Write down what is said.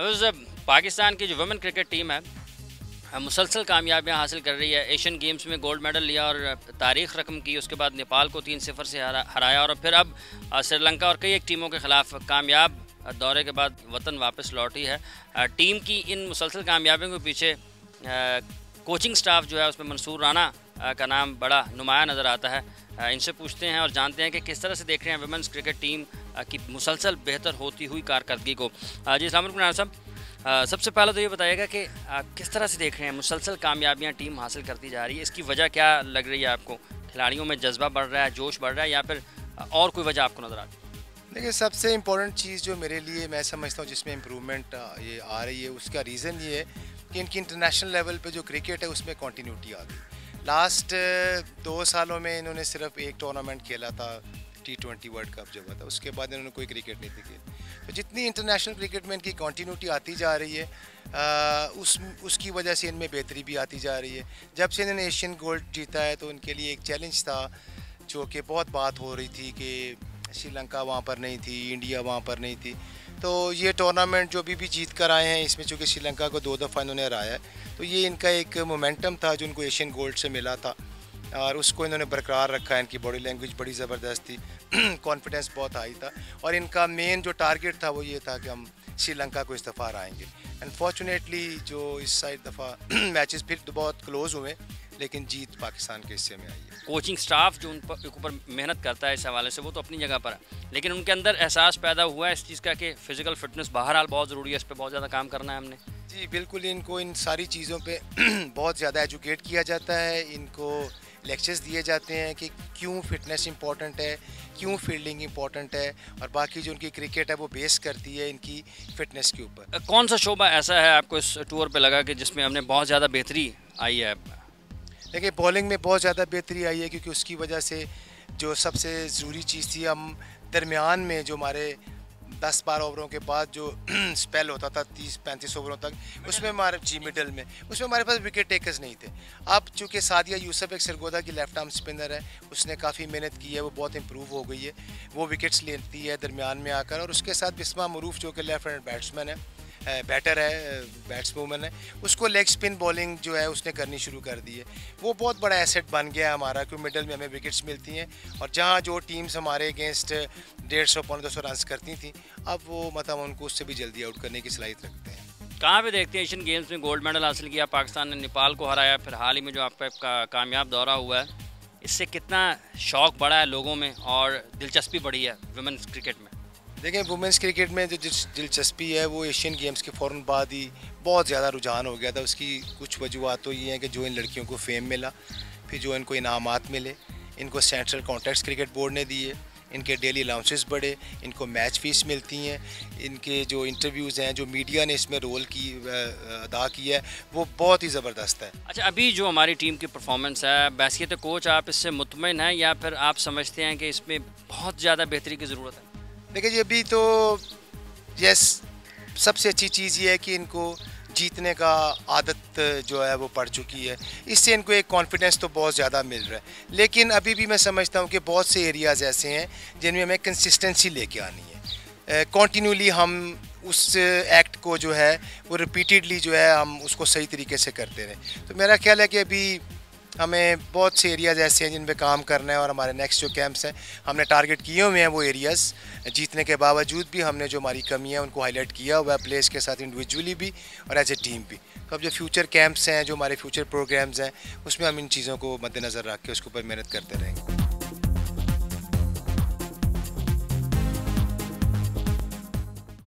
हफ्ज़, पाकिस्तान की जो women cricket team है मुसलसल कामयाबियाँ हासिल कर रही है। एशियन गेम्स में गोल्ड मेडल लिया और तारीख़ रकम की। उसके बाद नेपाल को 3-0 से हराया और फिर अब श्रीलंका और कई एक टीमों के ख़िलाफ़ कामयाब दौरे के बाद वतन वापस लौटी है। टीम की इन मुसलसल कामयाबियों के पीछे कोचिंग स्टाफ जो है उसमें मंसूर राना का नाम बड़ा नुमाया नज़र आता है। इनसे पूछते हैं और जानते हैं कि किस तरह से देख रहे हैं वुमेन्स क्रिकेट टीम की मुसलसल बेहतर होती हुई कारकर्दगी को। जी अस्सलाम वालेकुम राना साहब, सबसे पहले तो ये बताइएगा कि किस तरह से देख रहे हैं मुसलसल कामयाबियाँ टीम हासिल करती जा रही है, इसकी वजह क्या लग रही है आपको? खिलाड़ियों में जज्बा बढ़ रहा है, जोश बढ़ रहा है, या फिर और कोई वजह आपको नज़र आती है? देखिए, सबसे इम्पोर्टेंट चीज़ जो मेरे लिए मैं समझता हूँ जिसमें इम्प्रूवमेंट ये आ रही है, उसका रीज़न ये है कि इनकी इंटरनेशनल लेवल पे जो क्रिकेट है उसमें कंटिन्यूटी आ गई। लास्ट 2 सालों में इन्होंने सिर्फ एक टूर्नामेंट खेला था, T20 वर्ल्ड कप जब हुआ था, उसके बाद इन्होंने कोई क्रिकेट नहीं थी खेली। तो जितनी इंटरनेशनल क्रिकेट में इनकी कंटिन्यूटी आती जा रही है उसकी वजह से इनमें बेहतरी भी आती जा रही है। जब से इन्होंने एशियन गोल्ड जीता है तो उनके लिए एक चैलेंज था, जो कि बहुत बात हो रही थी कि श्रीलंका वहाँ पर नहीं थी, इंडिया वहाँ पर नहीं थी। तो ये टूर्नामेंट जो भी जीत कर आए हैं, इसमें चूँकि श्रीलंका को 2 दफ़ा इन्होंने हराया है, तो ये इनका एक मोमेंटम था जो उनको एशियन गोल्ड से मिला था और उसको इन्होंने बरकरार रखा है। इनकी बॉडी लैंग्वेज बड़ी ज़बरदस्त थी, कॉन्फिडेंस बहुत हाई था और इनका मेन जो टारगेट था वो ये था कि हम श्रीलंका को इस दफ़ा हराएंगे। अनफॉर्चुनेटली जो इस साइड दफ़ा मैचेस फिर तो बहुत क्लोज हुए, लेकिन जीत पाकिस्तान के हिस्से में आई है। कोचिंग स्टाफ जो उन पर ऊपर मेहनत करता है इस हवाले से, वो तो अपनी जगह पर है, लेकिन उनके अंदर एहसास पैदा हुआ है इस चीज़ का कि फ़िज़िकल फ़िटनेस बहरहाल बहुत ज़रूरी है, इस पर बहुत ज़्यादा काम करना है हमने। जी बिल्कुल, इनको इन सारी चीज़ों पे बहुत ज़्यादा एजुकेट किया जाता है, इनको लेक्चर्स दिए जाते हैं कि क्यों फिटनेस इंपॉर्टेंट है, क्यों फील्डिंग इंपॉर्टेंट है, और बाकी जो उनकी क्रिकेट है वो बेस करती है इनकी फिटनेस के ऊपर। कौन सा शोबा ऐसा है आपको इस टूर पे लगा कि जिसमें हमने बहुत ज़्यादा बेहतरी आई है? देखिए, बॉलिंग में बहुत ज़्यादा बेहतरी आई है, क्योंकि उसकी वजह से जो सबसे ज़रूरी चीज़ थी, हम दरमियान में जो हमारे 10-12 ओवरों के बाद जो स्पेल होता था 30-35 ओवरों तक, उसमें हमारे मिडल में उसमें हमारे पास विकेट टेकर्स नहीं थे। अब चूँकि सादिया यूसुफ एक सरगोदा की लेफ्ट आर्म स्पिनर है, उसने काफ़ी मेहनत की है, वो बहुत इंप्रूव हो गई है, वो विकेट्स लेती है दरमियान में आकर। और उसके साथ बिस्मा मरूफ जो कि लेफ्ट हैंड बैट्समैन है, बैटर है, बैट्सवूमन है, उसको लेग स्पिन बॉलिंग जो है उसने करनी शुरू कर दी है। वो बहुत बड़ा एसेट बन गया है हमारा, क्योंकि मिडल में हमें विकेट्स मिलती हैं और जहाँ जो टीम्स हमारे अगेंस्ट 150-200 रन करती थी, अब वो मतलब उनको उससे भी जल्दी आउट करने की सलाहियत रखते हैं। कहाँ पे देखते हैं एशियन गेम्स में गोल्ड मेडल हासिल किया पाकिस्तान ने, नेपाल को हराया, फिर हाल ही में जो आपका कामयाब दौरा हुआ है, इससे कितना शौक़ बढ़ा है लोगों में और दिलचस्पी बढ़ी है वुमेन्स क्रिकेट में? देखें, वुमेंस क्रिकेट में जो दिलचस्पी है वो एशियन गेम्स के फ़ौरन बाद ही बहुत ज़्यादा रुझान हो गया था। उसकी कुछ वजूहत तो ये हैं कि जो इन लड़कियों को फेम मिला, फिर जो इनको इनामात मिले, इनको सेंट्रल कॉन्ट्रैक्ट्स क्रिकेट बोर्ड ने दिए, इनके डेली अलाउंसेस बढ़े, इनको मैच फीस मिलती हैं, इनके जो इंटरव्यूज़ हैं, जो मीडिया ने इसमें रोल की अदा किया है, वो बहुत ही ज़बरदस्त है। अच्छा, अभी जो हमारी टीम की परफॉर्मेंस है, बैसियत कोच आप इससे मुतमईन हैं या फिर आप समझते हैं कि इसमें बहुत ज़्यादा बेहतरी की ज़रूरत है? देखिए जी, अभी तो यस, सबसे अच्छी चीज़ ये है कि इनको जीतने का आदत जो है वो पड़ चुकी है, इससे इनको एक कॉन्फिडेंस तो बहुत ज़्यादा मिल रहा है। लेकिन अभी भी मैं समझता हूँ कि बहुत से एरियाज़ ऐसे हैं जिनमें हमें कंसिस्टेंसी लेके आनी है। कंटिन्यूली हम उस एक्ट को जो है वो रिपीटेडली जो है हम उसको सही तरीके से करते रहें। तो मेरा ख्याल है कि अभी हमें बहुत से एरियाज़ ऐसे हैं जिन पे काम करना है और हमारे नेक्स्ट जो कैंप्स हैं हमने टारगेट किए हुए हैं, वो एरियाज़ जीतने के बावजूद भी हमने जो हमारी कमी है उनको हाईलाइट किया हुआ है, प्लेयर्स के साथ इंडिविजुअली भी और एज ए टीम भी। तो अब जो फ्यूचर कैंप्स हैं, जो हमारे फ्यूचर प्रोग्राम्स हैं, उसमें हम इन चीज़ों को मद्देनज़र रख के उसके ऊपर मेहनत करते रहेंगे।